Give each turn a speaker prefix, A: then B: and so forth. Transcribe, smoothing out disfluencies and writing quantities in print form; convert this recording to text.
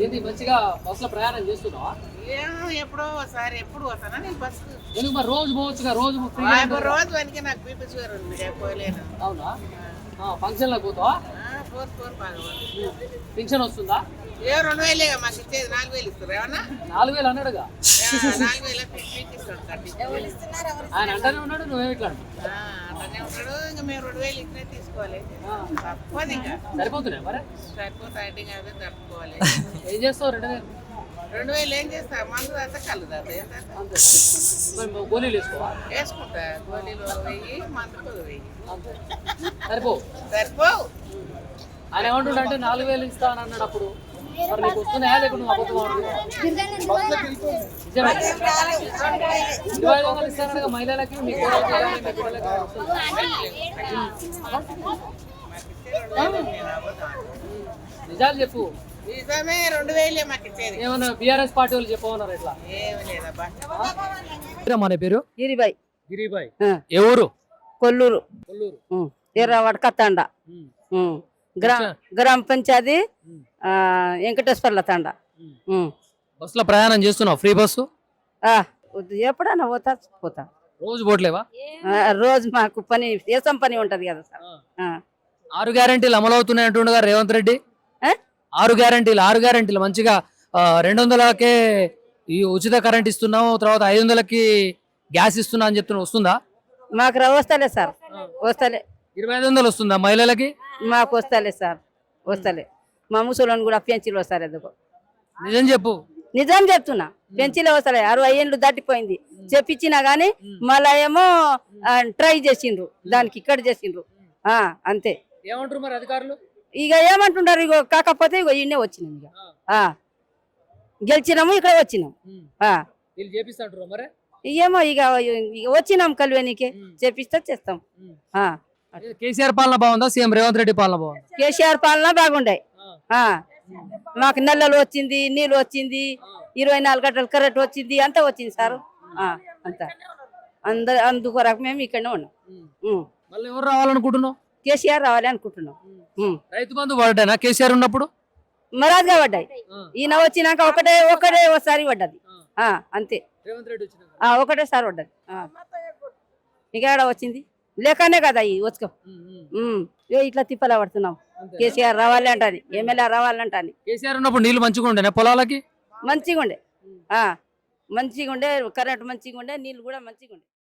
A: ఏంది మంచిగా బస్సులో ప్రయాణం చేస్తున్నావా?
B: ఎప్పుడో ఒకసారి ఎప్పుడు వస్తానా నేను బస్సు
A: ఎందుకు మరి రోజు పోవచ్చుగా? రోజు
B: రోజు వనికి నాకు బీపీ షుగర్ ఉంది పోలేను.
A: అవునా? ఫంక్షన్లకు పోతావా?
B: ఫోర్ ఫోర్ బాగా
A: పింఛన్ వస్తుందా?
B: 2000 మాకు ఇచ్చేది 4000 ఇస్తారు ఏమన్నా
A: 4000 అన్నాడుగా.
B: 4000 ఇస్తున్నారు.
A: ఆయన అంటానే ఉన్నాడు, నువ్వేమి ఇట్లా
B: అట్లానే ఉంటాడు. ఇంకా మేము 2000 ఇచ్చినా తీసుకోవాలి. తప్పదు ఇంకా
A: సరిపోతున్నాయి మరి.
B: సరిపోతాయి ఇంకా అదే తప్పుకోవాలి.
A: ఏం చేస్తావు? 2000
B: ఏం చేస్తా? మందు అంతా కలదు అది
A: అంతే. మరి గోళీలు వేసుకోవా?
B: వేసుకుంటా. గోళీలు 1000 మందుకు 1000
A: అంతే. సరిపోవు. ఆయన ఏమంటుండ అంటే 4000 ఇస్తా అని అన్నాడు అప్పుడు. మరి నీకు వస్తున్నాయా లేకుండా నువ్వు అబద్ధం ఆడుతున్నావు? 25,000 ఇస్తానగా మహిళలకి, మీ నిజాలు చెప్పు.
B: నిజమే 2000 మాకు ఇచ్చేది.
A: ఏమన్నా బీఆర్ఎస్ పార్టీ వాళ్ళు చెప్పమన్నారు ఇట్లా?
B: ఏమి లేదబ్బా.
A: మన పేరు
C: గిరిబాయ్.
A: గిరిబాయ్. ఏ ఊరు?
C: కొల్లూరు.
A: కొల్లూరు.
C: ఎర్రవాడ కత్తాండ. గ్రామ పంచాయతీ వెంకటేశ్వర్ల తండ.
A: బస్సులో ప్రయాణం చేస్తున్నావు? ఫ్రీ బస్సు
C: ఎప్పుడన్నా పోతా.
A: రోజు పోట్లేవా?
C: రోజు మాకు పని దేశం పని ఉంటది కదా సార్.
A: 6 గ్యారెంటీలు అమలు అవుతున్నాయి అంటుండగా రేవంత్ రెడ్డి. 6 గ్యారెంటీలు మంచిగా 200కే ఈ ఉచిత కరెంట్ ఇస్తున్నావు, తర్వాత 500కి గ్యాస్ ఇస్తున్నా అని చెప్తున్నా. వస్తుందా?
C: మాకు వస్తలే సార్. వస్తలే.
A: 2500 వస్తుందా మహిళలకి?
C: మాకు వస్తలే సార్. వస్తలే. మా ముసలోని కూడా పెంచిలు వస్తారు. ఎందుకు?
A: నిజం చెప్పు.
C: నిజం చెప్తున్నా. పెంచిలే వస్తలే. 60 ఏళ్ళు దాటిపోయింది. చెప్పించినా గానీ మళ్ళా ఏమో ట్రై చేసిండ్రు, దానికి ఇక్కడ చేసిండ్రు. అంతే.
A: ఏమంటారు మరి అధికారులు?
C: ఇక ఏమంటుంటారు? ఇగో కాకపోతే ఇగో ఈయనే వచ్చినాం. ఇక గెలిచినాము, ఇక్కడ వచ్చినాం.
A: మరి
C: ఏమో ఇక వచ్చినాం కల్వేనికి. చేపిస్తే చేస్తాం.
A: కేసీఆర్ పాలన బాగుందా, సీఎం రేవంత్ రెడ్డి పాలన బాగుందా?
C: కేసీఆర్ పాలన బాగుండే. మాకు నల్లలు వచ్చింది, నీళ్ళు వచ్చింది, 24 గంటలు కరెంట్ వచ్చింది, అంతా వచ్చింది సార్. అంతా అందుకొరకు మేము ఇక్కడనే ఉన్నాం.
A: మళ్ళీ ఎవరు రావాలనుకుంటున్నావు?
C: కేసీఆర్ రావాలి అనుకుంటున్నాం.
A: రైతు బంధు పడ్డానా కేసీఆర్ ఉన్నప్పుడు?
C: మరాజ్గా పడ్డాయి. ఈయన వచ్చినాక ఒకటే ఒకసారి పడ్డది. అంతే.
A: రేవంత్ రెడ్డి
C: ఒకటేసారి పడ్డది. ఇంకా వచ్చింది లేకనే కదా ఈ వచ్చుకో. ఇట్లా తిప్పలా పడుతున్నాం. కేసీఆర్ రావాలి అంటాని, ఎమ్మెల్యే రావాలంటాని.
A: కేసీఆర్ ఉన్నప్పుడు నీళ్లు మంచిగా ఉండే పొలాలకి?
C: మంచిగా ఉండే. కరెంట్ మంచిగా ఉండే, నీళ్ళు కూడా మంచిగా ఉండే.